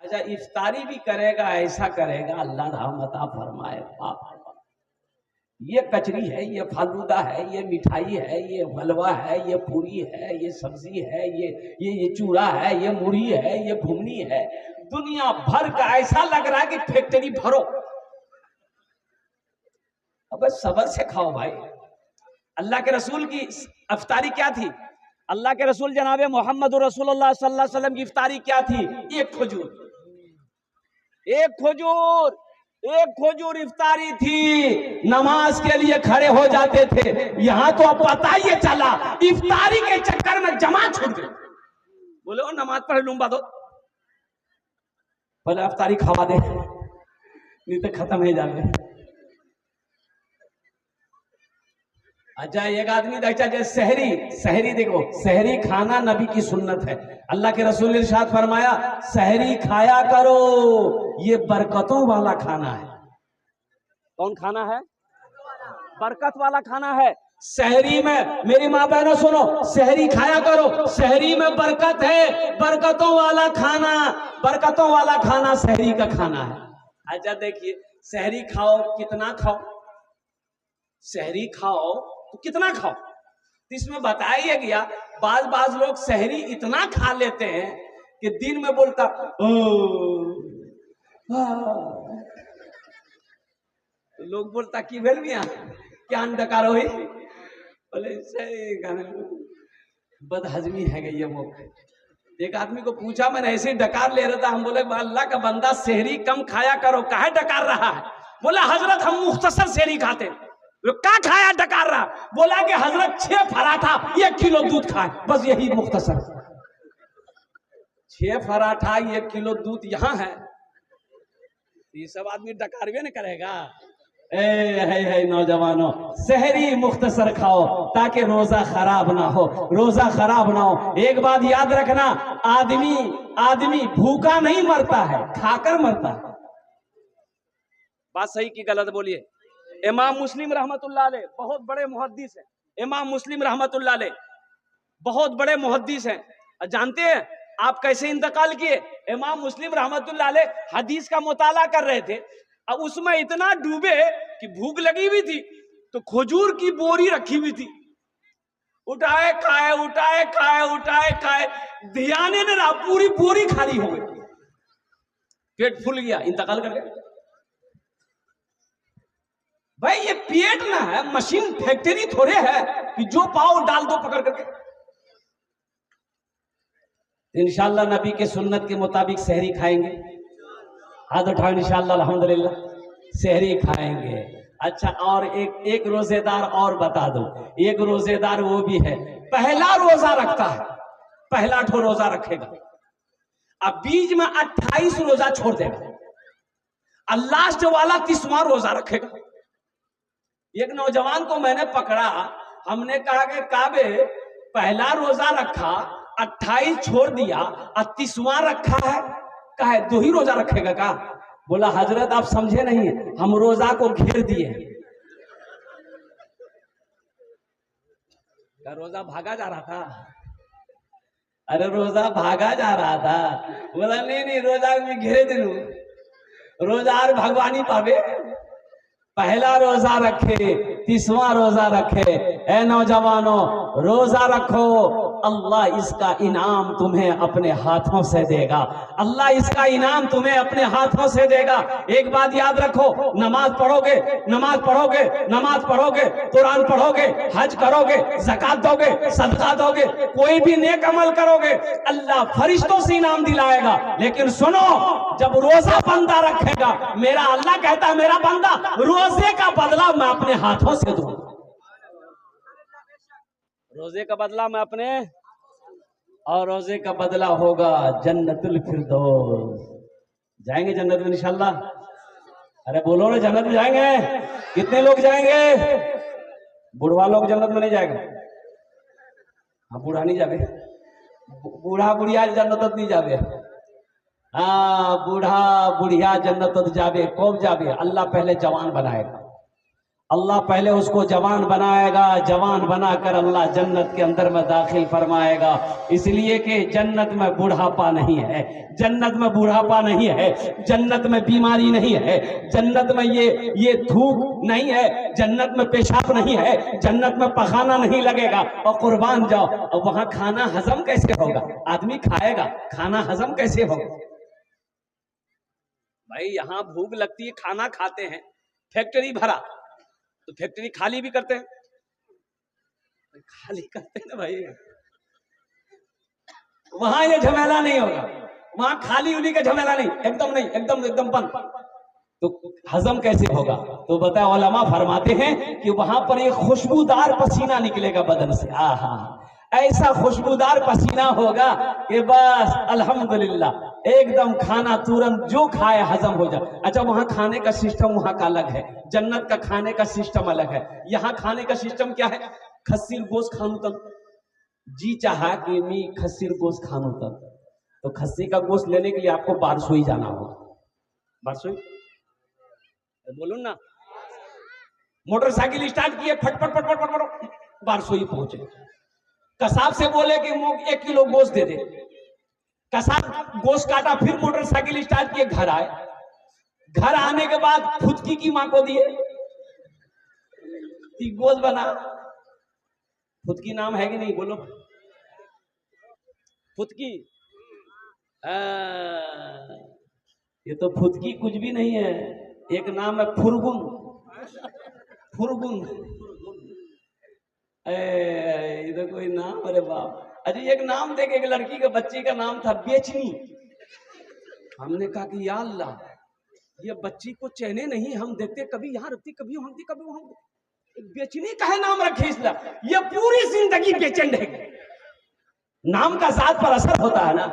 अच्छा इफ्तारी भी करेगा, ऐसा करेगा, अल्लाह रहमत फरमाए। बाप रे बाप, ये कचरी है, ये फालूदा है, ये मिठाई है, ये हलवा है, ये पूरी है, ये सब्जी है, ये चूड़ा है, ये मुरही है, ये घुगनी है, दुनिया भर का ऐसा लग रहा है कि फैक्ट्री भरो। अब सबर से खाओ भाई। अल्लाह के रसूल की इफ्तारी क्या थी? अल्लाह के रसूल जनाबे मोहम्मद रसूलुल्लाह सल्लल्लाहु अलैहि वसल्लम की इफ्तारी क्या थी? एक खजूर, एक खजूर, एक खजूर इफ्तारी थी। नमाज के लिए खड़े हो जाते थे। यहां तो अब पता ही चला इफ्तारी के चक्कर में जमात छूट गई। बोले नमाज पढ़ लूंगा तो बोले इफ्तारी खवा दे, नहीं तो खत्म हो जाए। अच्छा एक आदमी देखा जैसे सहरी, सहरी देखो, सहरी खाना नबी की सुन्नत है। अल्लाह के रसूल ने इरशाद फरमाया सहरी खाया करो, ये बरकतों वाला खाना है। कौन खाना है? बरकत वाला खाना है। सहरी में मेरी माँ बहनों सुनो, सहरी खाया करो, सहरी में बरकत है, बरकतों वाला खाना, बरकतों वाला खाना सहरी का खाना है। अच्छा देखिए सहरी खाओ, कितना खाओ? सहरी खाओ तो कितना खाओ? तो इसमें बताया गया बाज लोग सहरी इतना खा लेते हैं कि दिन में बोलता लोग बोलता कि भेल मिया क्या डकार हो, बोले बदहजमी है गई ये मुख। एक आदमी को पूछा, मैंने ऐसे डकार ले रहा था, हम बोले अल्लाह का बंदा सहरी कम खाया करो, काहे डकार रहा है? बोला हजरत हम मुख्तसर सहरी खाते। क्या खाया डकार रहा? बोला कि हजरत 6 पराठा 1 किलो दूध खाए, बस यही मुख्तसर। 6 पराठा 1 किलो दूध यहाँ है, ये सब आदमी डकार भी नहीं करेगा। है नौजवानों, सहरी मुख्तसर खाओ ताकि रोजा खराब ना हो, रोजा खराब ना हो। एक बात याद रखना, आदमी भूखा नहीं मरता है, खाकर मरता है। बात सही की गलत बोलिए? इमाम मुस्लिम रहमतुल्लाह अलैह बहुत बड़े मुहद्दिस हैं। इमाम मुस्लिम रहमतुल्लाह अलैह बहुत बड़े मुहद्दिस हैं। जानते हैं आप कैसे इंतकाल किए? इमाम मुस्लिम रहमतुल्लाह अलैह हदीस का मुताला कर रहे थे, अब उसमें इतना डूबे कि भूख लगी हुई थी, तो खजूर की बोरी रखी हुई थी, उठाए खाए, उठाए खाए, उठाए खाए, ध्यान ही नहीं रहा, पूरी बोरी खाली हो गई, पेट फूल गया, इंतकाल कर गए। भाई ये पेट ना है, मशीन फैक्ट्री थोड़े है कि जो पाओ डाल दो पकड़ करके। इंशाअल्लाह नबी के सुन्नत के मुताबिक सहरी खाएंगे, हाथ उठाओ इंशाअल्लाह, अल्हम्दुलिल्लाह सहरी खाएंगे। अच्छा और एक रोजेदार और बता दो, एक रोजेदार वो भी है पहला रोजा रखता है, पहला ठो रोजा रखेगा, अब बीच में 28 रोजा छोड़ देगा, और लास्ट वाला 30वां रोजा रखेगा। एक नौजवान को मैंने पकड़ा, हमने कहा कि काबे पहला रोजा रखा, 28 छोड़ दिया और 30वां रखा है, कहा 2 ही रोजा रखेगा का? बोला हजरत आप समझे नहीं, हम रोजा को घेर दिए। रोजा भागा जा रहा था, अरे रोजा भागा जा रहा था। बोला नहीं रोजा में घेरे दिलू, रोजा और भगवानी पावे, पहला रोजा रखे 30वां रोजा रखे। ए नौजवानों रोजा रखो, अल्लाह इसका इनाम तुम्हें अपने हाथों से देगा, अल्लाह इसका इनाम तुम्हें अपने हाथों से देगा। एक बात याद रखो, नमाज पढ़ोगे, नमाज पढ़ोगे, नमाज पढ़ोगे, कुरान पढ़ोगे, हज करोगे, ज़कात दोगे, सदका दोगे, कोई भी नेक अमल करोगे, अल्लाह फरिश्तों से इनाम दिलाएगा। लेकिन सुनो, जब रोजा बंदा रखेगा, मेरा अल्लाह कहता है मेरा बंदा रोजे का बदला मैं अपने हाथों से दूंगा, रोजे का बदला मैं अपने, और रोजे का बदला होगा जन्नतुल फिरदौस। जाएंगे जन्नत में इंशाअल्लाह? अरे बोलो ना जन्नत में जाएंगे? कितने लोग जाएंगे? बुढ़वा लोग जन्नत में नहीं जाएगा? हाँ बूढ़ा नहीं जावे, बूढ़ा बुढ़िया जन्नत नहीं जावे। हाँ बूढ़ा बुढ़िया जन्नत जावे। कब जावे? अल्लाह पहले जवान बनाएगा, अल्लाह पहले उसको जवान बनाएगा, जवान बनाकर अल्लाह जन्नत के अंदर में दाखिल फरमाएगा। इसलिए कि जन्नत में बुढ़ापा नहीं है, जन्नत में बुढ़ापा नहीं है, जन्नत में बीमारी नहीं है, जन्नत में ये धूप नहीं है, जन्नत में पेशाब नहीं है, जन्नत में पखाना नहीं लगेगा। और कुर्बान जाओ, और वहां खाना हजम कैसे होगा? आदमी खाएगा, खाना हजम कैसे होगा? भाई यहाँ भूख लगती है, खाना खाते हैं, फैक्ट्री भरा तो फैक्ट्री खाली भी करते हैं, खाली करते हैं ना भाई। वहां ये झमेला नहीं होगा, वहां खाली उली का झमेला नहीं, एकदम नहीं, एकदम बंद। तो हजम कैसे होगा? तो बता, उलमा फरमाते हैं कि वहां पर एक खुशबूदार पसीना निकलेगा बदन से। आहा, ऐसा खुशबूदार पसीना होगा कि बस अल्हम्दुलिल्लाह, एकदम खाना तुरंत जो खाए हजम हो जाए। अच्छा, वहां खाने का सिस्टम वहां का अलग है, जन्नत का खाने का सिस्टम अलग है। यहाँ खाने का सिस्टम क्या है? खस्सीर गोश्त खानू तक जी चाहा कि मी खस्सीर गोश्त खानू तक, तो खस्सी का गोश्त लेने के लिए आपको बारसोई जाना होगा। बारसोई बोलू ना, मोटरसाइकिल स्टार्ट किए, फटफट फटफट फटफट बारसोई पहुंचे। कसाब से बोले कि 1 किलो गोश्त दे दे, कसाब गोश्त काटा, फिर मोटरसाइकिल स्टार्ट किए, घर आए। घर आने के बाद फुदकी की मां को दिए, गोश्त बना। फुदकी नाम है कि नहीं? बोलो फुदकी। ये तो फुदकी कुछ भी नहीं है, एक नाम है फुरगुन। फुरगुन इधर कोई नाम, अरे बाप। अजी एक नाम देखे, एक लड़की के बच्ची का नाम था बेचनी। हमने कहा कि या अल्लाह, ये बच्ची को चैने नहीं, हम देखते कभी यहाँ रखती, कभी वहां रखती, कभी वहां। बेचनी का है नाम रखे इसलिए, ये पूरी जिंदगी बेचैन रहेगी। नाम का जात पर असर होता है ना,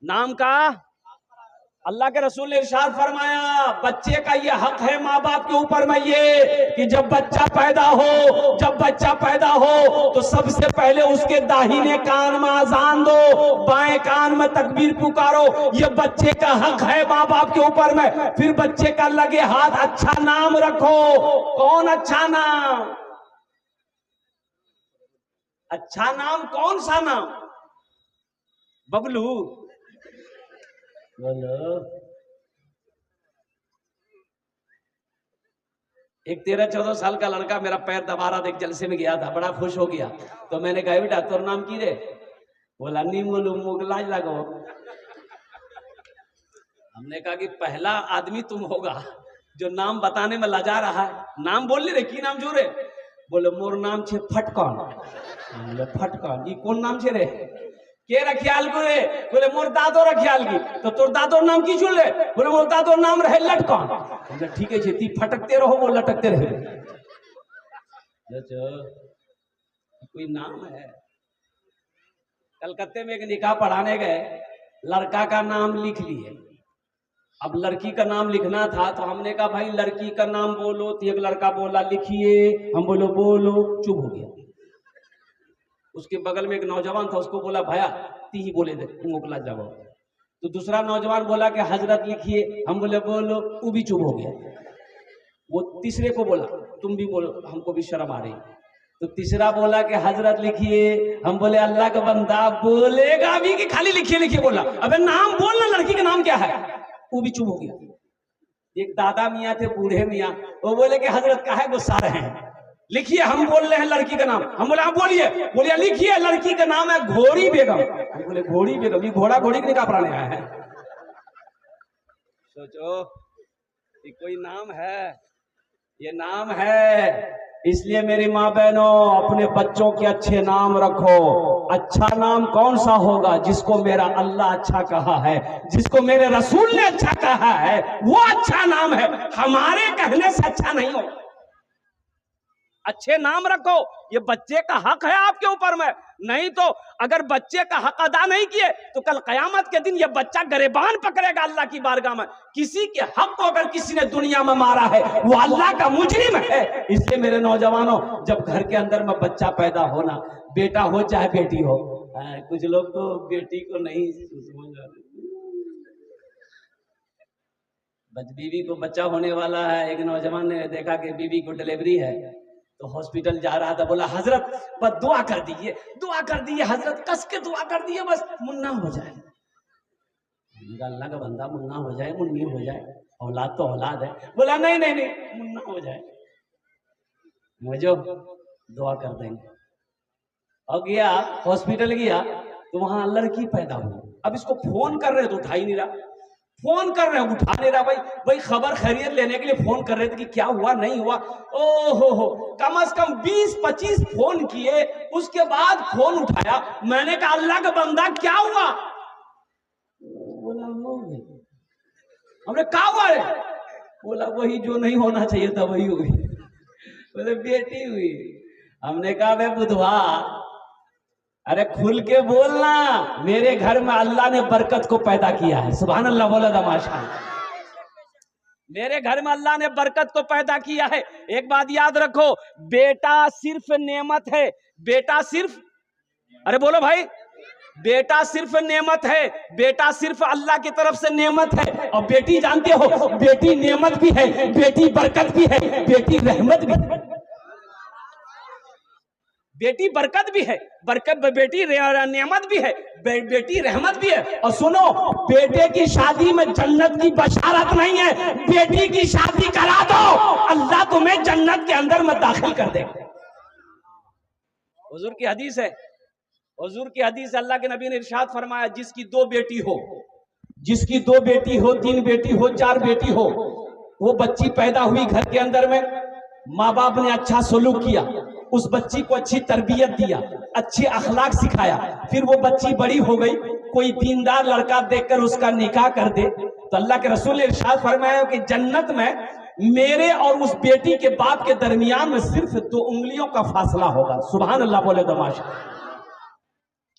नाम का। अल्लाह के रसूल ने इरशाद फरमाया, बच्चे का ये हक है माँ बाप के ऊपर में ये कि जब बच्चा पैदा हो तो सबसे पहले उसके दाहिने कान में अजान दो, बाएं कान में तकबीर पुकारो। ये बच्चे का हक है माँ बाप के ऊपर में। फिर बच्चे का लगे हाथ अच्छा नाम रखो। कौन अच्छा नाम? अच्छा नाम कौन सा नाम? बबलू बोलो। एक 13-14 साल का लड़का मेरा पैर दबा रहा था, एक जलसे में गया था, बड़ा खुश हो गया। तो मैंने कहा बेटा तोर नाम की रे? बोला नीमोलू मुगलाज लगो। हमने कहा कि पहला आदमी तुम होगा जो नाम बताने में लजा रहा है। नाम बोल रे, की नाम जो रे? बोले मोर नाम छे फटकन। बोले फटकन, ये कौन नाम छे रे? के रखियाल को रे? बोले मोर दादो रखियाल की। तो तोर दादोर नाम की चुन ले? बोले मोर दादोर नाम रहे लटकन। बोले ठीक है, ती फटकते रहो, वो लटकते रहे। कोई नाम है। कलकत्ते में एक निकाह पढ़ाने गए, लड़का का नाम लिख लिए, अब लड़की का नाम लिखना था। तो हमने कहा भाई लड़की का नाम बोलो। तो एक लड़का बोला लिखिए, हम बोलो बोलो, चुप हो गया। उसके बगल में एक नौजवान था, उसको बोला भैया ती ही बोले दे, मोकला जाओ। तो दूसरा नौजवान बोला कि हजरत लिखिए, हम बोले बोलो, वो भी चुप हो गया। वो तीसरे को बोला तुम भी बोलो, हमको भी शर्म आ रही। तो तीसरा बोला कि हजरत लिखिए, हम बोले अल्लाह का बंदा बोलेगा भी कि खाली लिखिए लिखिए बोला। अबे नाम बोलना, लड़की का नाम क्या है? वो भी चुप हो गया। एक दादा मियाँ थे, बूढ़े मियाँ, वो बोले कि हजरत काहे गुस्सा रहे हैं, लिखिए, हम बोल रहे हैं लड़की का नाम। हम बोले आप बोलिए। बोलिए लिखिए, लड़की का नाम है घोड़ी बेगम। हम बोले घोड़ी बेगम? ये घोड़ा घोड़ी के निकाह पढ़ाने आया है? सोचो ये कोई नाम है? ये नाम है। इसलिए मेरी माँ बहनों, अपने बच्चों के अच्छे नाम रखो। अच्छा नाम कौन सा होगा? जिसको मेरा अल्लाह अच्छा कहा है, जिसको मेरे रसूल ने अच्छा कहा है, वो अच्छा नाम है। हमारे कहने से अच्छा नहीं हो। अच्छे नाम रखो, ये बच्चे का हक है आपके ऊपर में। नहीं तो अगर बच्चे का हक अदा नहीं किए तो कल कयामत के दिन ये बच्चा गरेबान पकड़ेगा अल्लाह की बारगाह में। किसी के हक को अगर किसी ने दुनिया में मारा है, वो अल्लाह का मुजरिम है। इसलिए मेरे नौजवानों, जब घर के अंदर में बच्चा पैदा होना, बेटा हो चाहे बेटी हो, कुछ लोग तो बेटी को नहीं, बीवी को बच्चा होने वाला है। एक नौजवान ने देखा कि बीवी को डिलीवरी है, तो हॉस्पिटल जा रहा था, बोला हजरत बस दुआ कर दीजिए, दुआ कर दीजिए हजरत, कस के दुआ कर दीजिए, बस मुन्ना हो जाए। अल्लाह का बंदा, मुन्ना हो जाए, मुन्नी हो जाए, औलाद तो औलाद है। बोला नहीं नहीं नहीं, मुन्ना हो जाए, मुझे दुआ कर देंगे। और गया हॉस्पिटल, गया तो वहां लड़की पैदा हुई। अब इसको फोन कर रहे तो उठा ही नहीं रहा, फोन कर रहे हैं उठा नहीं रहा। भाई खबर खैरियत लेने के लिए फोन कर रहे थे कि क्या हुआ नहीं हुआ। ओहो, कम से कम 20-25 फोन किए, उसके बाद फोन उठाया। मैंने कहा अल्लाह का बंदा क्या हुआ? बोला हो गई। हमने कहा हुआ है? बोला वही जो नहीं होना चाहिए था वही हुई। बोले बेटी हुई। हमने कहा बे बुधवा, अरे खुल के बोलना, मेरे घर में अल्लाह ने बरकत को पैदा किया है। सुभान अल्लाह बोला था माशाअल्लाह। मेरे घर में अल्लाह ने बरकत को पैदा किया है। एक बात याद रखो, बेटा सिर्फ नेमत है, बेटा सिर्फ, अरे बोलो भाई, बेटा सिर्फ नेमत है, बेटा सिर्फ अल्लाह की तरफ से नेमत है। और बेटी जानते हो, बेटी नेमत भी है, बेटी बरकत भी है, बेटी रहमत भी है। बेटी बरकत भी है, बरकत, बेटी नेमत भी है, बेटी रहमत भी है। और सुनो, बेटे की शादी में जन्नत की बशारत नहीं है, बेटी की शादी करा दो, अल्लाह तुम्हें जन्नत के अंदर में दाखिल कर दे। हुजूर की हदीस है, हुजूर की हदीस, अल्लाह के नबी ने इरशाद फरमाया, जिसकी 2 बेटी हो, जिसकी 2 बेटी हो, 3 बेटी हो, 4 बेटी हो, वो बच्ची पैदा हुई घर के अंदर में, माँ बाप ने अच्छा सलूक किया, उस बच्ची को अच्छी तरबियत दिया, अच्छे अखलाक सिखाया, फिर वो बच्ची बड़ी हो गई, कोई दीनदार लड़का देखकर उसका निकाह कर दे, तो अल्लाह के रसूल ने इरशाद फरमाया कि जन्नत में मेरे और उस बेटी के बाप के दरमियान में सिर्फ 2 उंगलियों का फासला होगा। सुभान अल्लाह बोले तो माशाअल्लाह।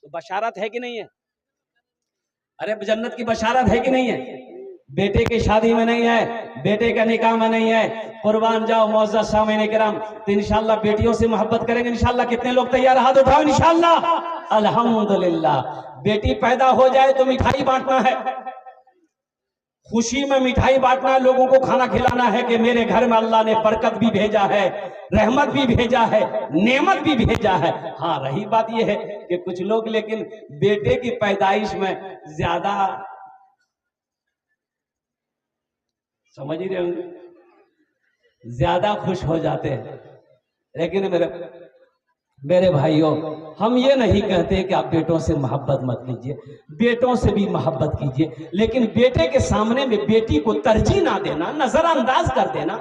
तो बशारत है कि नहीं है? अरे जन्नत की बशारत है कि नहीं है? बेटे की शादी में नहीं है, बेटे का निकाह में नहीं है। कुर्बान जाओ मुअज़्ज़ज़ सामीन किराम, तो इंशाअल्लाह बेटियों से मोहब्बत करेंगे इंशाअल्लाह। कितने लोग तैयार? हाथ उठाओ इंशाअल्लाह। अल्हम्दुलिल्लाह। बेटी पैदा हो जाए तो मिठाई बांटना है, खुशी में मिठाई बांटना है, लोगों को खाना खिलाना है कि मेरे घर में अल्लाह ने बरकत भी भेजा है, रहमत भी भेजा है, नेमत भी भेजा है। हाँ, रही बात यह है कि कुछ लोग लेकिन बेटे की पैदाइश में ज्यादा, समझ ही रहे होंगे, ज्यादा खुश हो जाते हैं। लेकिन मेरे भाइयों, हम ये नहीं कहते कि आप बेटों से मोहब्बत मत कीजिए, बेटों से भी मोहब्बत कीजिए, लेकिन बेटे के सामने में बेटी को तरजीह ना देना, नजरअंदाज कर देना,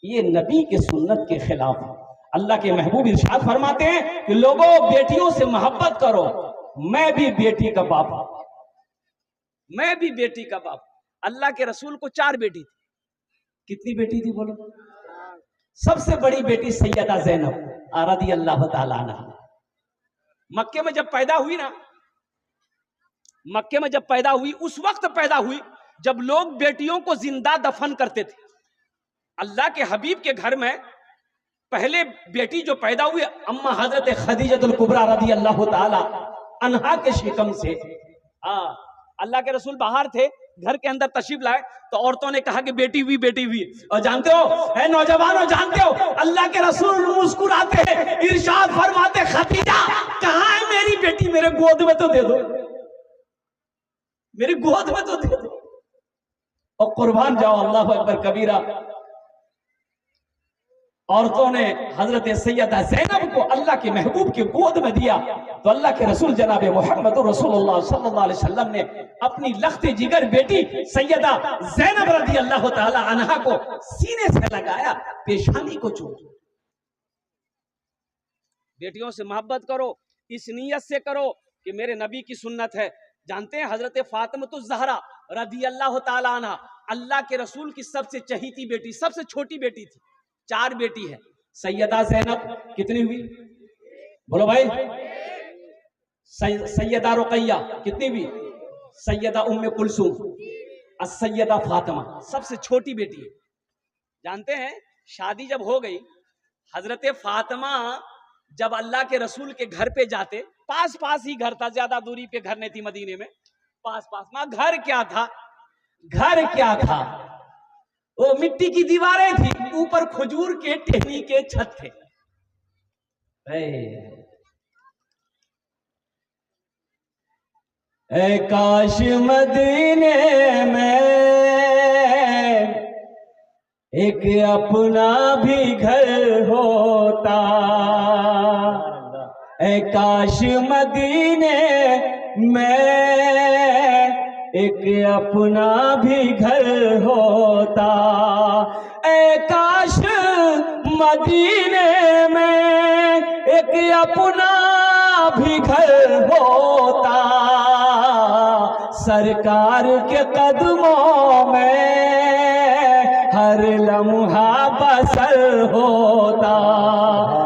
ये नबी के सुन्नत के खिलाफ है। अल्लाह के महबूब इरशाद फरमाते हैं कि लोगों बेटियों से मोहब्बत करो। मैं भी बेटी का बाप हूं, मैं भी बेटी का बाप। अल्लाह के रसूल को 4 बेटी थी। कितनी बेटी थी बोलो? सबसे बड़ी बेटी सैयदा ज़ैनब रज़ी अल्लाह ताला अन्हा। मक्के में जब पैदा हुई ना, मक्के में जब पैदा हुई, उस वक्त पैदा हुई जब लोग बेटियों को जिंदा दफन करते थे। अल्लाह के हबीब के घर में पहले बेटी जो पैदा हुई, अम्मा हजरत खदीजतुल कुबरा रज़ी अल्लाह ताला अन्हा के शिकम से। अल्लाह के रसूल बाहर थे, घर के अंदर तशरीफ लाए तो औरतों ने कहा कि बेटी हुई, बेटी हुई। और जानते हो, है नौजवानों, जानते हो अल्लाह के रसूल मुस्कुराते हैं, इरशाद फरमाते, खदीजा कहां है मेरी बेटी? मेरे गोद में तो दे दो, मेरी गोद में तो दे दो। और कुर्बान जाओ, अल्लाह अकबर कबीरा, औरतों ने हजरत सैयदा ज़ैनब को अल्लाह के महबूब के गोद में दिया। तो अल्लाह के रसूल जनाब मोहम्मद रसूलुल्लाह सल्लल्लाहु अलैहि वसल्लम ने अपनी लख्ते जिगर बेटी सैयदा ज़ैनब रज़ी अल्लाह ताला अन्हा को सीने से लगाया, पेशानी को चूमा। बेटियों से मोहब्बत करो, इस नीयत से करो कि मेरे नबी की सुन्नत है। जानते हैं हजरत फातिमा ज़हरा रज़ी अल्लाह ताला अन्हा अल्लाह के रसूल की सबसे चहीती बेटी, सबसे छोटी बेटी थी। 4 बेटी है। सैयदा ज़ैनब कितनी हुई बोलो भाई? सैयदा रुक़ैया कितनी हुई? सैयदा उम्मे कुलसूम, सैयदा फातिमा सबसे छोटी बेटी है। जानते हैं शादी जब हो गई, हजरत फातिमा जब अल्लाह के रसूल के घर पे जाते, पास पास ही घर था, ज्यादा दूरी पे घर नहीं थी मदीने में, पास पास में। घर क्या था? घर क्या था? वो मिट्टी की दीवारें थी, ऊपर खजूर के टहनी के छत थे। ऐ काश मदीने में एक अपना भी घर होता, ऐ काश मदीने में एक अपना भी घर होता, ऐ काश मदीने में एक अपना भी घर होता, सरकार के कदमों में हर लम्हा बसर होता,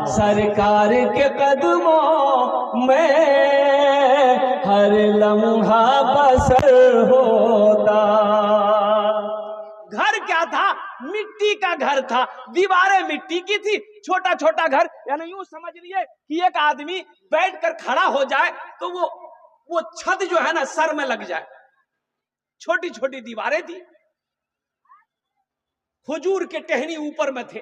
सरकार के कदमों में हर लम्हा बसर होता। घर क्या था? मिट्टी का घर था, दीवारें मिट्टी की थी, छोटा छोटा घर। यानी यूं समझ लीजिए कि एक आदमी बैठकर खड़ा हो जाए तो वो छत जो है ना सर में लग जाए। छोटी छोटी दीवारें थी, खजूर के टहनी ऊपर में थे।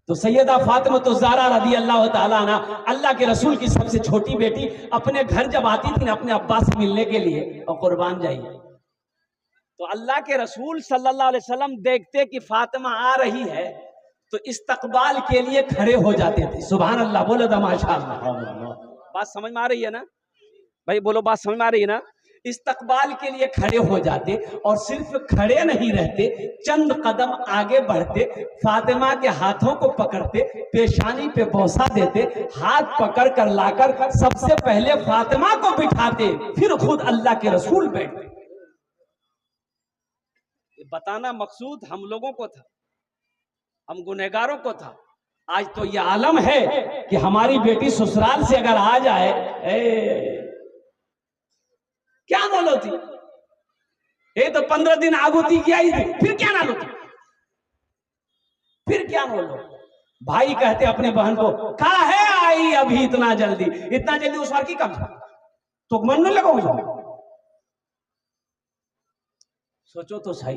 तो सैयदा फातिमा तो ज़हरा रज़ी अल्लाह ताला अन्हा, अल्लाह के रसूल की सबसे छोटी बेटी, अपने घर जब आती थी ना अपने अब्बा से मिलने के लिए, और कुर्बान जाइए, तो अल्लाह के रसूल सल्लल्लाहु अलैहि वसल्लम देखते कि फातिमा आ रही है तो इस्तकबाल के लिए खड़े हो जाते थे। सुभान अल्लाह, बोलो तो माशाअल्लाह। बात समझ में आ रही है ना भाई? बोलो, बात समझ में आ रही है ना? इस्तकबाल के लिए खड़े हो जाते, और सिर्फ खड़े नहीं रहते, चंद कदम आगे बढ़ते, फातिमा के हाथों को पकड़ते, पेशानी पे बोसा देते, हाथ पकड़ कर लाकर सबसे पहले फातिमा को बिठाते, फिर खुद अल्लाह के रसूल बैठते। बताना मकसूद हम लोगों को था, हम गुनहगारों को था। आज तो यह आलम है कि हमारी बेटी ससुराल से अगर आ जाए, क्या बोलो थी? ये तो 15 दिन आगुती की आई थी, फिर क्या ना लो थी, फिर क्या बोलो? भाई कहते अपने बहन को, कहा है आई अभी इतना जल्दी उस बार की कब तो मन में लगाओ। सोचो तो सही,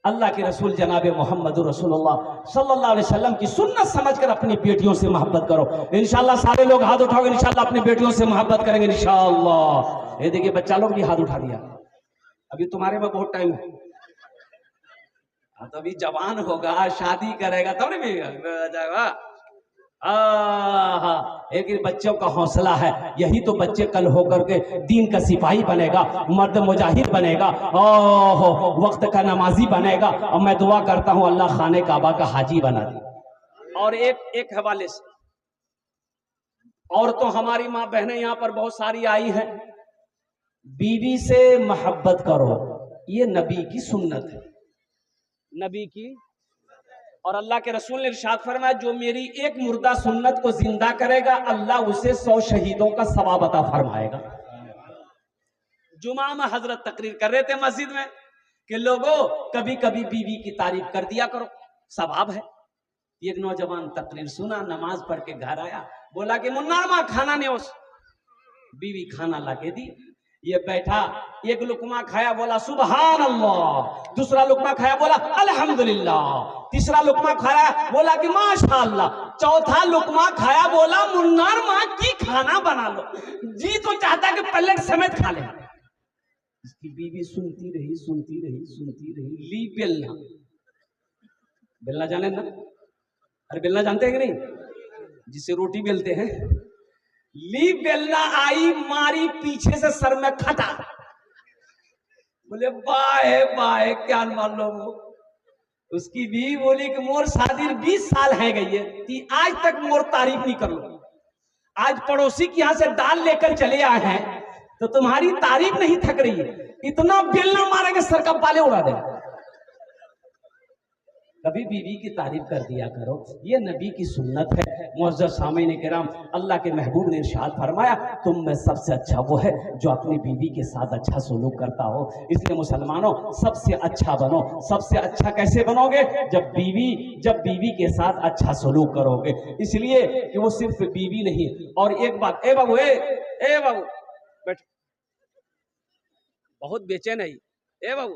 अल्लाह के रसूल जनाबे मोहम्मद रसूलुल्लाह सल्लल्लाहु अलैहि वसल्लम की सुन्नत समझकर अपनी बेटियों से मोहब्बत करो। इंशाअल्लाह सारे लोग हाथ उठाओगे, इंशाअल्लाह अपनी बेटियों से मोहब्बत करेंगे इंशाअल्लाह। ये देखिए बच्चा लोग भी हाथ उठा दिया। अभी तुम्हारे में बहुत टाइम है, तो अभी जवान होगा, शादी करेगा तब नहीं जाएगा। एक बच्चों का हौसला है, यही तो बच्चे कल होकर के दीन का सिपाही बनेगा, मर्द मुजाहिद बनेगा, वक्त का नमाजी बनेगा। और मैं दुआ करता हूं अल्लाह खाने काबा का हाजी बना दे। और एक हवाले से, और तो हमारी माँ बहनें यहाँ पर बहुत सारी आई हैं, बीवी से मोहब्बत करो, ये नबी की सुन्नत है, नबी की। और अल्लाह के रसूल ने इरशाद फरमाया, जो मेरी एक मुर्दा सुन्नत को जिंदा करेगा, अल्लाह उसे 100 शहीदों का सवाब अता फरमाएगा। जुमा में हजरत तकरीर कर रहे थे मस्जिद में कि लोगों कभी कभी बीवी की तारीफ कर दिया करो, सवाब है। एक नौजवान तकरीर सुना, नमाज पढ़ के घर आया, बोला कि मुन्ना माँ खाना नहीं, उस बीवी खाना ला के दी। ये बैठा, एक लुकमा खाया, बोला सुभान अल्लाह, दूसरा लुकमा खाया, बोला अल्हम्दुलिल्लाह, तीसरा लुकमा खाया, बोला कि माशाअल्लाह, चौथा लुकमा खाया, बोला मुन्नार माँ की खाना बना लो। जी तो चाहता कि प्लेट समेत खा ले। इसकी बीवी सुनती रही। ली बेलना, बेलना जाने ना? अरे बेलना जानते हैं कि नहीं? जिससे रोटी बेलते हैं। ली बेलना आई, मारी पीछे से सर में खटा, बोले बाए बाए, क्या मालूम। उसकी बीवी बोली कि मोर शादी 20 साल है गई है, आज तक मोर तारीफ नहीं कर लो। आज पड़ोसी के यहाँ से दाल लेकर चले आए हैं तो तुम्हारी तारीफ नहीं थक रही है, इतना बेलना मारेंगे सर का बाले उड़ा देंगे। कभी बीवी की तारीफ कर दिया करो, ये नबी की सुन्नत है। मुअज़्ज़ज़ सामीन किराम, अल्लाह के महबूब ने इरशाद फरमाया, तुम में सबसे अच्छा वो है जो अपनी बीवी के साथ अच्छा सलूक करता हो। इसलिए मुसलमानों सबसे अच्छा बनो। सबसे अच्छा कैसे बनोगे? जब बीवी के साथ अच्छा सलूक करोगे। इसलिए कि वो सिर्फ बीवी नहीं। और एक बात, ए बाबू बैठ, बहुत बेचैन है ए बाबू,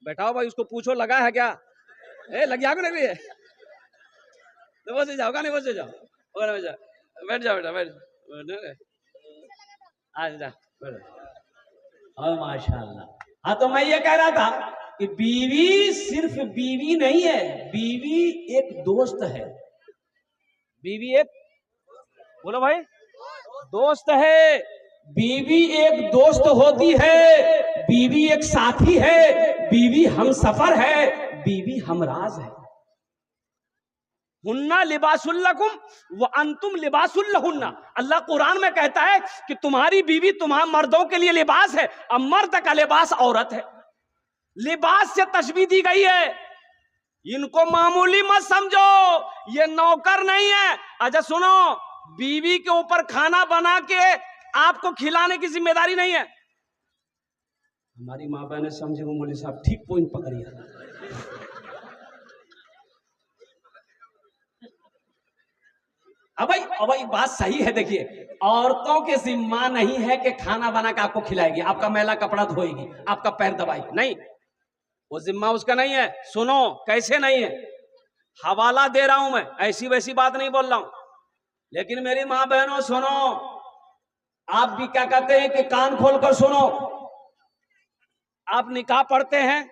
बैठाओ भाई, उसको पूछो लगा है क्या? लग जाओगे ना ये, तो बस जाओगा नहीं, बस जाओ, बैठ जाओ बेटा, बैठ आ जा बैठ। माशाल्लाह। हाँ, तो मैं ये कह रहा था कि बीवी सिर्फ बीवी नहीं है, बीवी एक दोस्त है। बीवी एक, बोलो भाई, दोस्त है। बीवी एक दोस्त होती है, बीवी एक साथी है, बीवी हमसफर है, बीवी हमराज है। हुन्ना लिबासुल्लकुम व अंतुम लिबासुल्लहुन्ना। अल्लाह कुरान में कहता है कि तुम्हारी बीवी तुम्हारे मर्दों के लिए लिबास है, और मर्द का लिबास औरत है। लिबास से तशबीह दी गई है। इनको मामूली मत समझो, ये नौकर नहीं है। अच्छा सुनो, बीवी के ऊपर खाना बना के आपको खिलाने की जिम्मेदारी नहीं है। हमारी माँ बहन समझे वो मौलवी साहब ठीक पॉइंट पकड़िए। अब बात सही है। देखिए, औरतों के जिम्मा नहीं है कि खाना बना के आपको खिलाएगी, आपका मैला कपड़ा धोएगी, आपका पैर दबाएगी, नहीं, वो जिम्मा उसका नहीं है। सुनो कैसे नहीं है, हवाला दे रहा हूं मैं, ऐसी वैसी बात नहीं बोल रहा हूं। लेकिन मेरी माँ बहनों सुनो, आप भी क्या कहते हैं कि कान खोलकर सुनो। आप निकाह पढ़ते हैं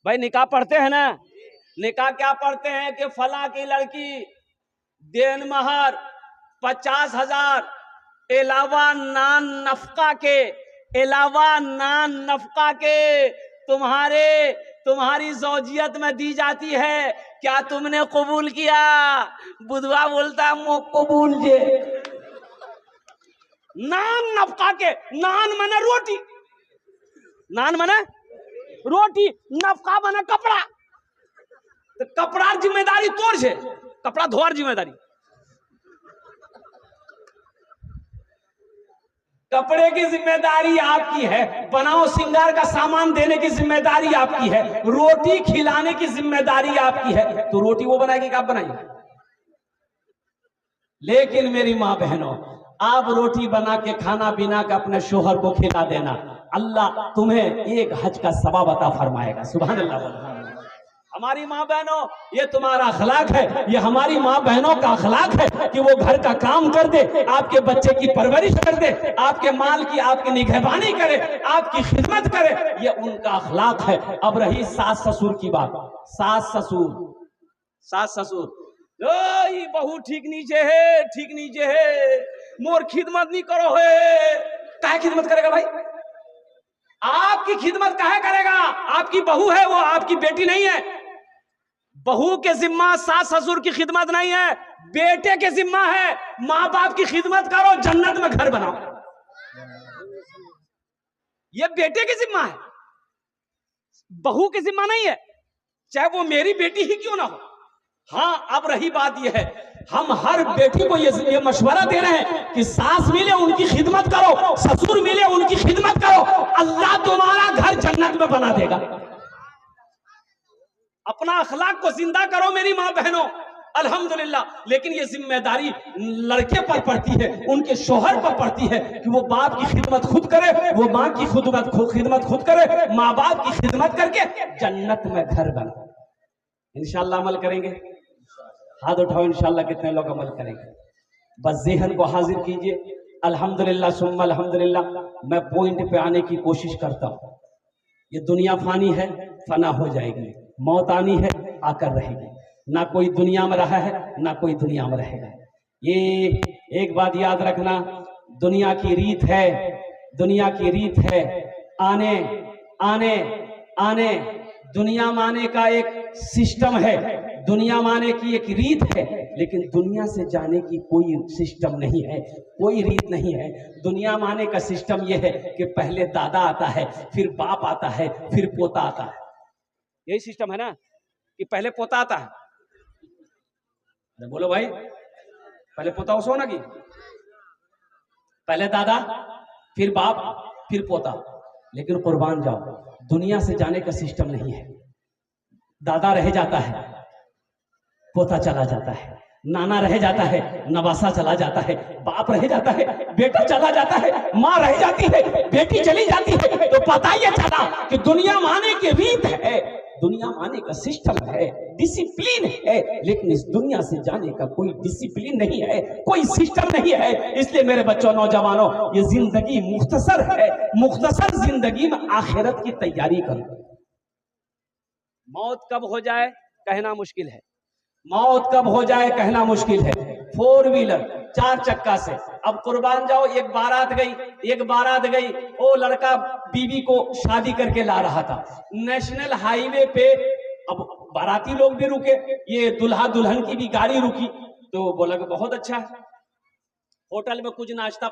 भाई, निकाह पढ़ते हैं ना? निकाह क्या पढ़ते हैं कि फला की लड़की देन महर 50,000 अलावा नान नफका के तुम्हारी ज़ौजियत में दी जाती है। क्या तुमने कबूल किया? बुधवा बोलता है मो कबूल जे। नान नफका के, नान मने रोटी, नान मने रोटी, नफका मने कपड़ा। तो कपड़ा जिम्मेदारी तोड़ छे, कपड़ा धोआर जिम्मेदारी। कपड़े की जिम्मेदारी आपकी है, बनाओ सिंगार का सामान देने की जिम्मेदारी आपकी है, रोटी खिलाने की जिम्मेदारी आपकी है। तो रोटी वो बनाएगी कि आप बनाएंगे? लेकिन मेरी माँ बहनों, आप रोटी बना के खाना बिना के अपने शोहर को खिला देना, अल्लाह तुम्हें एक हज का सवाब अता फरमाएगा। सुभान अल्लाह। हमारी माँ बहनों, ये तुम्हारा अखलाक है, ये हमारी माँ बहनों का अखलाक है कि वो घर का काम कर दे, आपके बच्चे की परवरिश कर दे, आपके माल की आपकी निगहबानी करे, आपकी खिदमत करे, ये उनका अखलाक है। अब रही सास ससुर की बात। सास ससुर बहू ठीक नीचे है, ठीक नीचे है, मोर खिदमत नहीं करो है। काहे खिदमत करेगा भाई? आपकी खिदमत काहे करेगा? आपकी बहू है, वो आपकी बेटी नहीं है। बहू के जिम्मा सास ससुर की खिदमत नहीं है, बेटे के जिम्मा है। माँ बाप की खिदमत करो, जन्नत में घर बनाओ, ये बेटे के जिम्मा है, बहू के जिम्मा नहीं है, चाहे वो मेरी बेटी ही क्यों ना हो। हाँ, अब रही बात यह है, हम हर बेटी को ये मशवरा दे रहे हैं कि सास मिले उनकी खिदमत करो, ससुर मिले उनकी खिदमत करो, अल्लाह तुम्हारा घर जन्नत में बना देगा। अपना अखलाक को जिंदा करो मेरी माँ बहनों, अल्हम्दुलिल्लाह। लेकिन ये जिम्मेदारी लड़के पर पड़ती है, उनके शोहर पर पड़ती है कि वो बाप की खिदमत खुद करे, वो माँ की खिदमत खुद करे, माँ बाप की खिदमत करके जन्नत में घर बना। इंशाअल्लाह अमल करेंगे? हाथ उठाओ, इंशाअल्लाह कितने लोग अमल करेंगे? बस ज़हन को हाजिर कीजिए। अल्हम्दुलिल्लाह सुम्मा अल्हम्दुलिल्लाह। मैं पॉइंट पे आने की कोशिश करता हूँ। ये दुनिया फानी है, फना हो जाएगी, मौत आनी है, आकर रहेगी। ना कोई दुनिया में रहा है, ना कोई दुनिया में रहेगा। ये एक बात याद रखना, दुनिया की रीत है, दुनिया की रीत है, आने आने आने दुनिया माने का एक सिस्टम है, दुनिया माने की एक रीत है, लेकिन दुनिया से जाने की कोई सिस्टम नहीं है, कोई रीत नहीं है। दुनिया माने का सिस्टम यह है कि पहले दादा आता है, फिर बाप आता है, फिर पोता आता है। यही सिस्टम है ना, कि पहले पोता आता है। अरे बोलो भाई, पहले पोता उसो ना, कि पहले दादा, फिर बाप, फिर पोता। लेकिन कुर्बान जाओ, दुनिया से जाने का सिस्टम नहीं है। दादा रह जाता है, पोता चला जाता है, नाना रह जाता है, नवासा चला जाता है, बाप रह जाता है, बेटा चला जाता है, माँ रह जाती है, बेटी चली जाती है। तो पता ये चला कि दुनिया माने की रीत है, दुनिया माने का सिस्टम है, डिसिप्लिन है, लेकिन इस दुनिया से जाने का कोई डिसिप्लिन नहीं है, कोई सिस्टम नहीं है। इसलिए मेरे बच्चों, नौजवानों, ये जिंदगी मुख्तसर है, मुख्तसर जिंदगी में आखिरत की तैयारी करो। मौत कब हो जाए कहना मुश्किल है, मौत कब हो जाए कहना मुश्किल है। 4 व्हीलर 4 चक्का से अब कुर्बान जाओ, एक बारात गई, वो लड़का बीवी को शादी करके ला रहा था, नेशनल हाईवे पे अब बाराती लोग भी रुके, ये दुल्हा दुल्हन की भी गाड़ी रुकी, तो बोला कि बहुत अच्छा है, होटल में कुछ नाश्ता